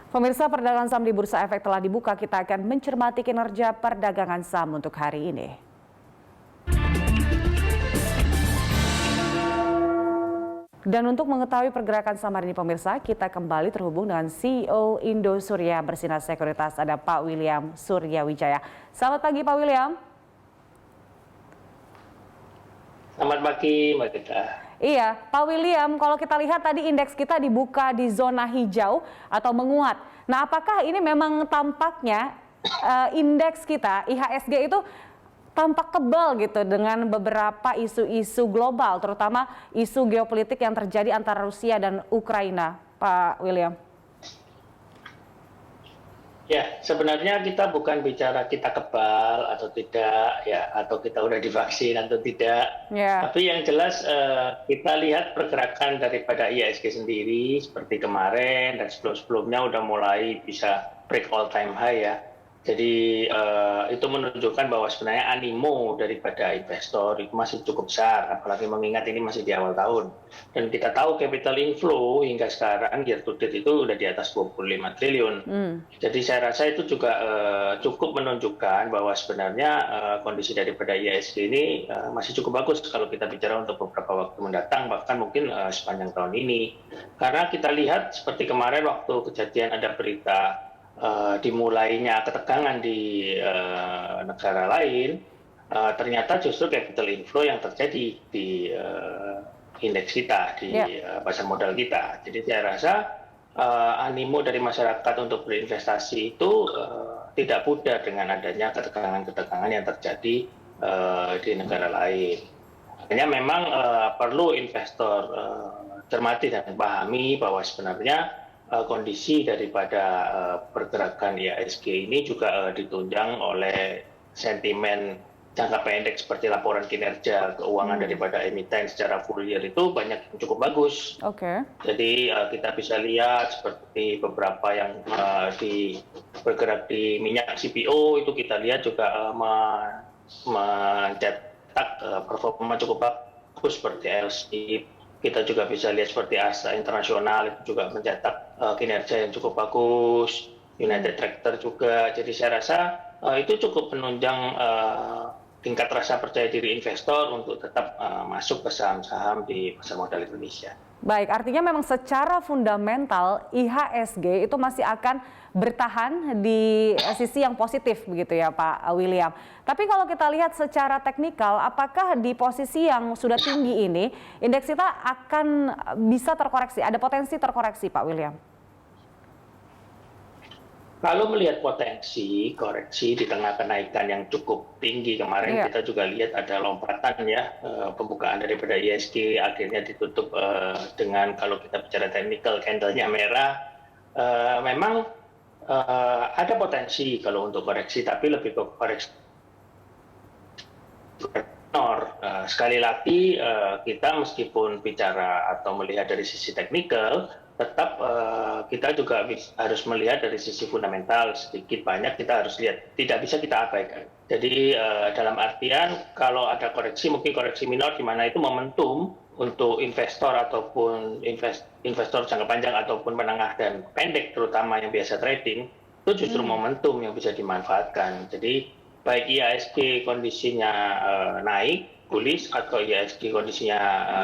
Pemirsa, perdagangan saham di Bursa Efek telah dibuka. Kita akan mencermati kinerja perdagangan saham untuk hari ini. Dan untuk mengetahui pergerakan saham hari ini pemirsa, kita kembali terhubung dengan CEO Indosuria Bersinar Sekuritas, ada Pak William Suryawijaya. Selamat pagi Pak William. Selamat pagi Mbak Gita. Iya, Pak William, kalau kita lihat tadi indeks kita dibuka di zona hijau atau menguat. Nah, apakah ini memang tampaknya indeks kita IHSG itu tampak kebal gitu dengan beberapa isu-isu global, terutama isu geopolitik yang terjadi antara Rusia dan Ukraina, Pak William? Ya, sebenarnya kita bukan bicara kita kebal atau tidak, ya, atau kita udah divaksin atau tidak. Yeah. Tapi yang jelas kita lihat pergerakan daripada IHSG sendiri seperti kemarin dan sebelum-sebelumnya udah mulai bisa break all time high ya. Jadi itu menunjukkan bahwa sebenarnya animo daripada investor itu masih cukup besar, apalagi mengingat ini masih di awal tahun. Dan kita tahu capital inflow hingga sekarang year to date itu udah di atas 25 triliun. Jadi saya rasa itu juga cukup menunjukkan bahwa sebenarnya kondisi daripada IHSG ini masih cukup bagus kalau kita bicara untuk beberapa waktu mendatang, bahkan mungkin sepanjang tahun ini. Karena kita lihat seperti kemarin waktu kejadian ada berita dimulainya ketegangan di negara lain, ternyata justru capital inflow yang terjadi di indeks kita, di pasar modal kita. Jadi saya rasa animo dari masyarakat untuk berinvestasi itu tidak pudar dengan adanya ketegangan-ketegangan yang terjadi di negara lain. Hanya memang perlu investor cermati dan pahami bahwa sebenarnya kondisi daripada pergerakan IHSG ini juga ditunjang oleh sentimen jangka pendek seperti laporan kinerja keuangan daripada emiten secara full year itu banyak yang cukup bagus. Jadi kita bisa lihat seperti beberapa yang bergerak di minyak CPO itu kita lihat juga mencetak performa cukup bagus seperti LSI. Kita juga bisa lihat seperti Asa Internasional itu juga mencetak kinerja yang cukup bagus, United Tractor juga. Jadi saya rasa itu cukup menunjang tingkat rasa percaya diri investor untuk tetap masuk ke saham-saham di pasar modal Indonesia. Baik, artinya memang secara fundamental IHSG itu masih akan bertahan di sisi yang positif begitu ya Pak William. Tapi kalau kita lihat secara teknikal, apakah di posisi yang sudah tinggi ini indeks kita akan bisa terkoreksi? Ada potensi terkoreksi Pak William? Kalau melihat potensi koreksi di tengah kenaikan yang cukup tinggi kemarin, kita juga lihat ada lompatan ya, pembukaan daripada IHSG akhirnya ditutup dengan kalau kita bicara teknikal candlenya merah. Memang ada potensi kalau untuk koreksi, tapi lebih ke koreksi sekali lagi kita meskipun bicara atau melihat dari sisi teknikal, tetap kita juga harus melihat dari sisi fundamental, sedikit banyak kita harus lihat, tidak bisa kita abaikan. Jadi dalam artian kalau ada koreksi, mungkin koreksi minor di mana itu momentum untuk investor ataupun investor jangka panjang ataupun menengah dan pendek terutama yang biasa trading, itu justru momentum yang bisa dimanfaatkan. Jadi baik IHSG kondisinya naik, bullish, atau IHSG kondisinya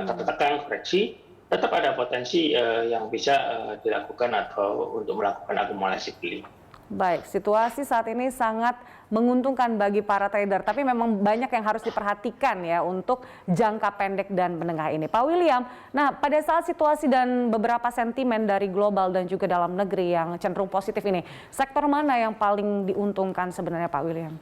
tertekan, koreksi, tetap ada potensi yang bisa dilakukan atau untuk melakukan akumulasi beli. Baik, situasi saat ini sangat menguntungkan bagi para trader, tapi memang banyak yang harus diperhatikan ya untuk jangka pendek dan menengah ini. Pak William, nah pada saat situasi dan beberapa sentimen dari global dan juga dalam negeri yang cenderung positif ini, sektor mana yang paling diuntungkan sebenarnya Pak William?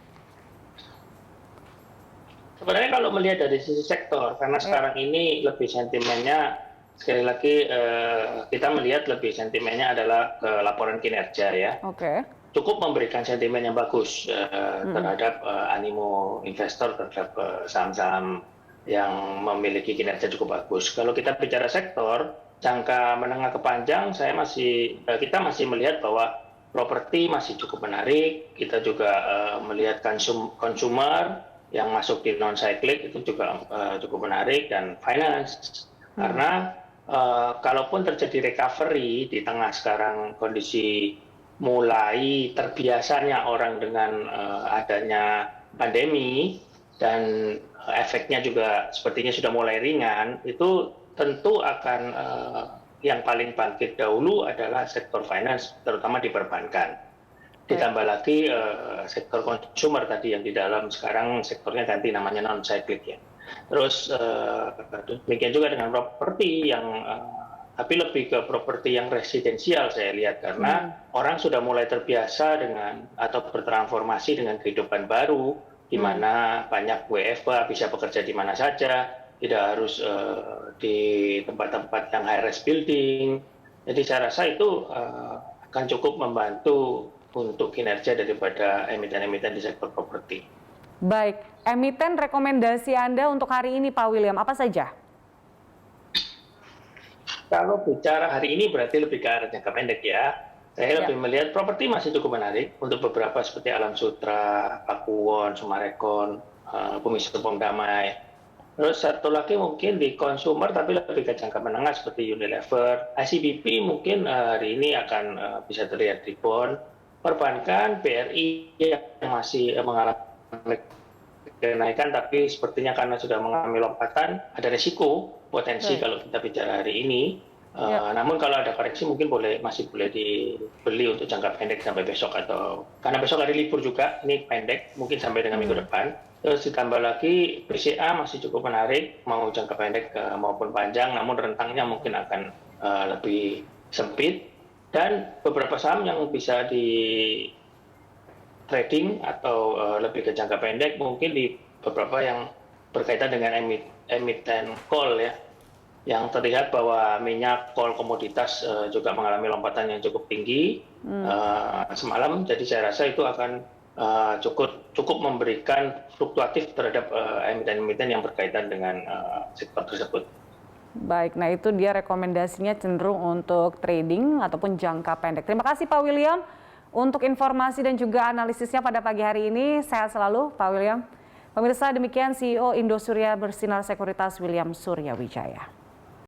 Sebenarnya kalau melihat dari sisi sektor, karena sekarang ini lebih sentimennya, sekali lagi kita melihat lebih sentimennya adalah ke laporan kinerja ya. Cukup memberikan sentimen yang bagus terhadap animo investor terhadap saham-saham yang memiliki kinerja cukup bagus. Kalau kita bicara sektor, jangka menengah ke panjang, kita masih melihat bahwa properti masih cukup menarik. Kita juga melihat consumer yang masuk di non-cyclic itu juga cukup menarik, dan finance. Karena kalaupun terjadi recovery di tengah sekarang kondisi mulai terbiasanya orang dengan adanya pandemi dan efeknya juga sepertinya sudah mulai ringan, itu tentu akan yang paling bangkit dahulu adalah sektor finance, terutama di perbankan. Ditambah lagi sektor consumer tadi yang di dalam sekarang sektornya ganti namanya non-cyclic ya. Terus demikian juga dengan properti yang tapi lebih ke properti yang residensial saya lihat karena orang sudah mulai terbiasa dengan atau bertransformasi dengan kehidupan baru di mana banyak WFH bisa bekerja di mana saja, tidak harus di tempat-tempat yang high rise building. Jadi saya rasa itu akan cukup membantu untuk kinerja daripada emiten-emiten di sektor properti. Baik, emiten rekomendasi Anda untuk hari ini Pak William, apa saja? Kalau bicara hari ini berarti lebih ke arah jangka pendek ya. Saya lebih melihat properti masih cukup menarik untuk beberapa seperti Alam Sutra, Pakuwon, Sumarekon, Bumi Serpong Damai. Terus satu lagi mungkin di consumer tapi lebih ke jangka menengah seperti Unilever. ICBP mungkin hari ini akan bisa terlihat rebound. Perbankan, BRI yang masih mengalami kenaikan tapi sepertinya karena sudah mengalami lompatan, ada resiko potensi kalau kita bicara hari ini. Namun kalau ada koreksi mungkin masih boleh dibeli untuk jangka pendek sampai besok atau karena besok hari libur juga, ini pendek mungkin sampai dengan minggu depan. Terus ditambah lagi BCA masih cukup menarik, mau jangka pendek maupun panjang, namun rentangnya mungkin akan lebih sempit. Dan beberapa saham yang bisa di trading atau lebih ke jangka pendek mungkin di beberapa yang berkaitan dengan emiten coal ya, yang terlihat bahwa minyak coal komoditas juga mengalami lompatan yang cukup tinggi semalam. Jadi saya rasa itu akan cukup memberikan fluktuatif terhadap emiten-emiten yang berkaitan dengan sektor tersebut. Baik, nah itu dia rekomendasinya cenderung untuk trading ataupun jangka pendek. Terima kasih Pak William untuk informasi dan juga analisisnya pada pagi hari ini. Sehat selalu Pak William. Pemirsa, demikian CEO Indosuria Bersinar Sekuritas William Suryawijaya.